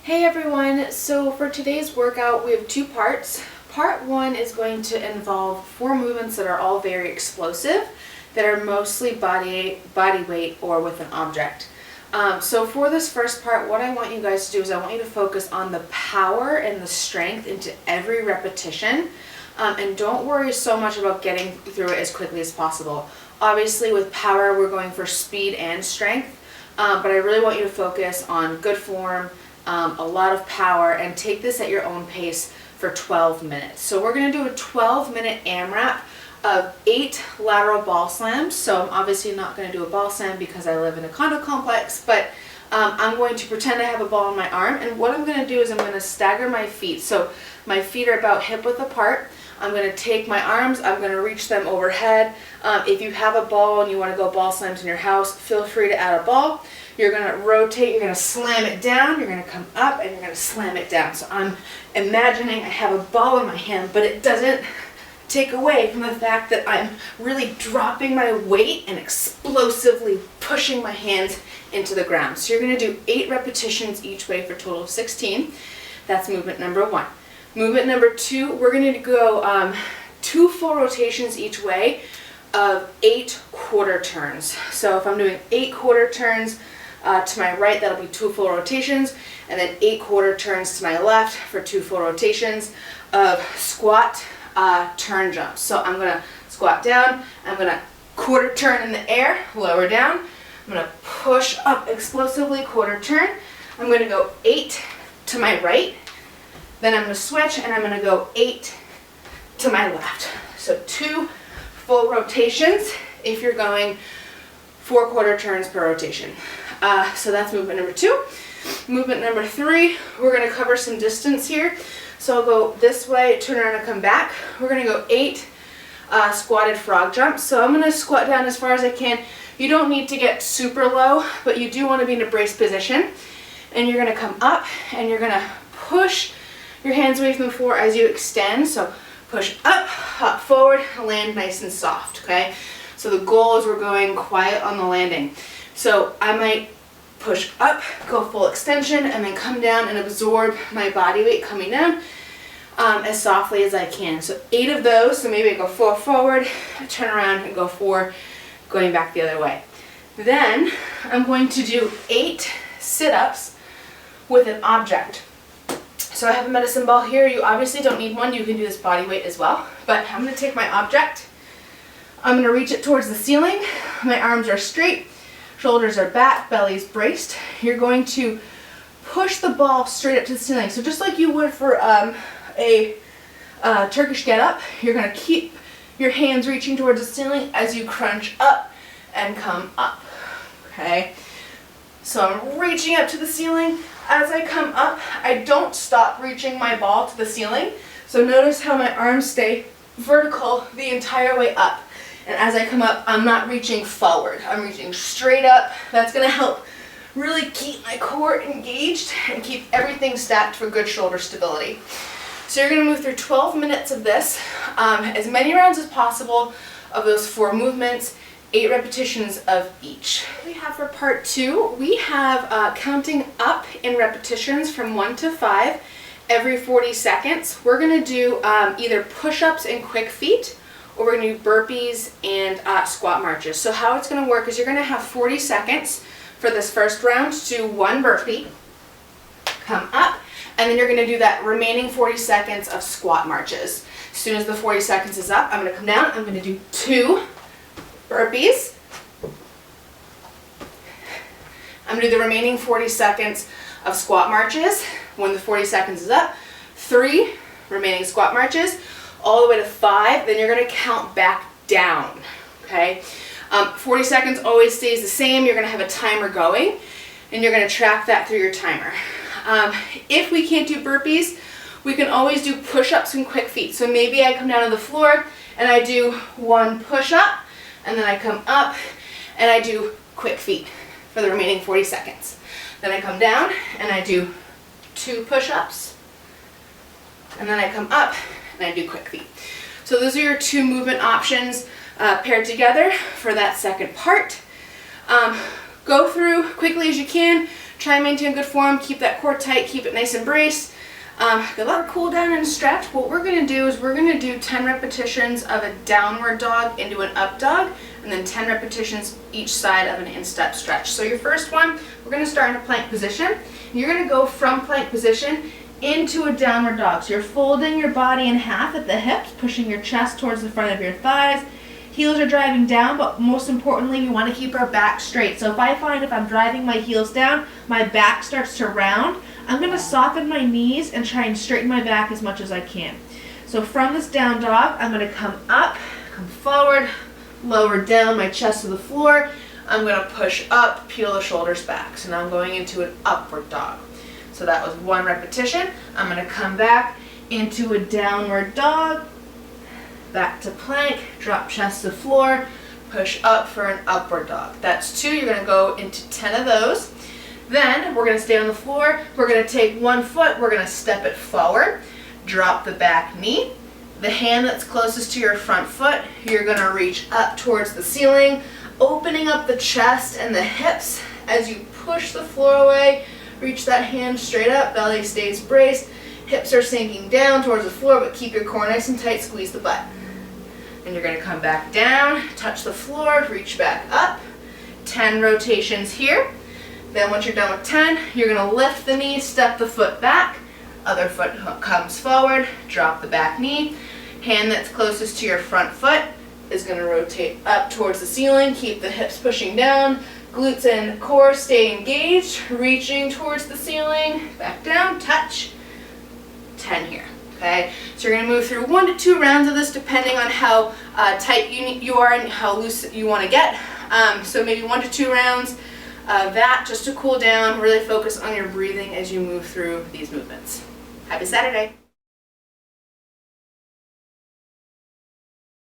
Hey everyone, so for today's workout we have two parts. Part one is going to involve 4 movements that are all very explosive, that are mostly body weight or with an object. So for this first part, what I want you guys to do is I want you to focus on the power and the strength into every repetition. And don't worry so much about getting through it as quickly as possible. Obviously with power we're going for speed and strength, but I really want you to focus on good form, a lot of power, and take this at your own pace for 12 minutes. So we're going to do a 12-minute AMRAP of 8 lateral ball slams. So I'm obviously not going to do a ball slam because I live in a condo complex, but I'm going to pretend I have a ball in my arm, and what I'm going to do is I'm going to stagger my feet. So my feet are about hip width apart. I'm going to take my arms, I'm going to reach them overhead. If you have a ball and you want to go ball slams in your house, feel free to add a ball. You're going to rotate, you're going to slam it down, you're going to come up, and you're going to slam it down. So I'm imagining I have a ball in my hand, but it doesn't take away from the fact that I'm really dropping my weight and explosively pushing my hands into the ground. So you're going to do 8 repetitions each way for a total of 16. That's movement number 1. Movement number 2, we're going to go 2 full rotations each way of 8 quarter turns. So if I'm doing 8 quarter turns to my right, that'll be 2 full rotations, and then 8 quarter turns to my left for 2 full rotations of squat, turn jumps. So I'm going to squat down, I'm going to quarter turn in the air, lower down, I'm going to push up explosively, quarter turn, I'm going to go 8 to my right, then I'm going to switch and I'm going to go 8 to my left. So 2 full rotations if you're going 4 quarter turns per rotation. So that's movement number 2. Movement number 3, we're going to cover some distance here. So I'll go this way, turn around and come back. We're going to go 8 squatted frog jumps. So I'm going to squat down as far as I can. You don't need to get super low, but you do want to be in a brace position. And you're going to come up and you're going to push your hands away from the floor as you extend. So push up, hop forward, land nice and soft, okay? So the goal is we're going quiet on the landing. So I might push up, go full extension, and then come down and absorb my body weight coming down as softly as I can. So 8 of those, so maybe I go 4 forward, turn around and go 4, going back the other way. Then I'm going to do 8 sit-ups with an object. So I have a medicine ball here. You obviously don't need one. You can do this body weight as well. But I'm going to take my object. I'm going to reach it towards the ceiling. My arms are straight. Shoulders are back. Belly's braced. You're going to push the ball straight up to the ceiling. So just like you would for a Turkish get-up, you're going to keep your hands reaching towards the ceiling as you crunch up and come up. Okay? So I'm reaching up to the ceiling. As I come up, I don't stop reaching my ball to the ceiling. So notice how my arms stay vertical the entire way up. And as I come up, I'm not reaching forward. I'm reaching straight up. That's going to help really keep my core engaged and keep everything stacked for good shoulder stability. So you're going to move through 12 minutes of this, as many rounds as possible of those 4 movements. 8 repetitions of each. We have for part 2, we have counting up in repetitions from 1 to 5 every 40 seconds. We're going to do either push-ups and quick feet, or we're going to do burpees and squat marches. So how it's going to work is you're going to have 40 seconds for this first round to do 1 burpee, come up, and then you're going to do that remaining 40 seconds of squat marches. As soon as the 40 seconds is up, I'm going to come down, I'm going to do 2 burpees. I'm going to do the remaining 40 seconds of squat marches. When the 40 seconds is up, 3 remaining squat marches, all the way to 5, then you're going to count back down, okay? 40 seconds always stays the same. You're going to have a timer going, and you're going to track that through your timer. If we can't do burpees, we can always do push-ups and quick feet. So maybe I come down to the floor, and I do 1 push-up, and then I come up and I do quick feet for the remaining 40 seconds. Then I come down and I do 2 push-ups, and then I come up and I do quick feet. So those are your 2 movement options paired together for that second part. Go through quickly as you can. Try and maintain good form, keep that core tight, keep it nice and braced. Good luck. Cool down and stretch. What we're going to do is we're going to do 10 repetitions of a downward dog into an up dog, and then 10 repetitions each side of an instep stretch. So your first one, we're going to start in a plank position. You're going to go from plank position into a downward dog. So you're folding your body in half at the hips, pushing your chest towards the front of your thighs. Heels are driving down, but most importantly, we want to keep our back straight. So if I find if I'm driving my heels down, my back starts to round, I'm going to soften my knees and try and straighten my back as much as I can. So from this down dog, I'm going to come up, come forward, lower down my chest to the floor. I'm going to push up, peel the shoulders back. So now I'm going into an upward dog. So that was 1 repetition. I'm going to come back into a downward dog, back to plank, drop chest to floor, push up for an upward dog. That's 2. You're going to go into 10 of those. Then we're going to stay on the floor. We're going to take 1 foot, we're going to step it forward, drop the back knee. The hand that's closest to your front foot, you're going to reach up towards the ceiling, opening up the chest and the hips as you push the floor away. Reach that hand straight up, belly stays braced, hips are sinking down towards the floor, but keep your core nice and tight, squeeze the butt. And you're going to come back down, touch the floor, reach back up. 10 rotations here. Then once you're done with 10, you're going to lift the knee, step the foot back, other foot comes forward, drop the back knee. Hand that's closest to your front foot is going to rotate up towards the ceiling, keep the hips pushing down, glutes and core stay engaged, reaching towards the ceiling, back down, touch, 10 here. Okay, so you're going to move through 1 to 2 rounds of this depending on how tight you are and how loose you want to get. So maybe 1 to 2 rounds of that just to cool down, really focus on your breathing as you move through these movements. Happy Saturday!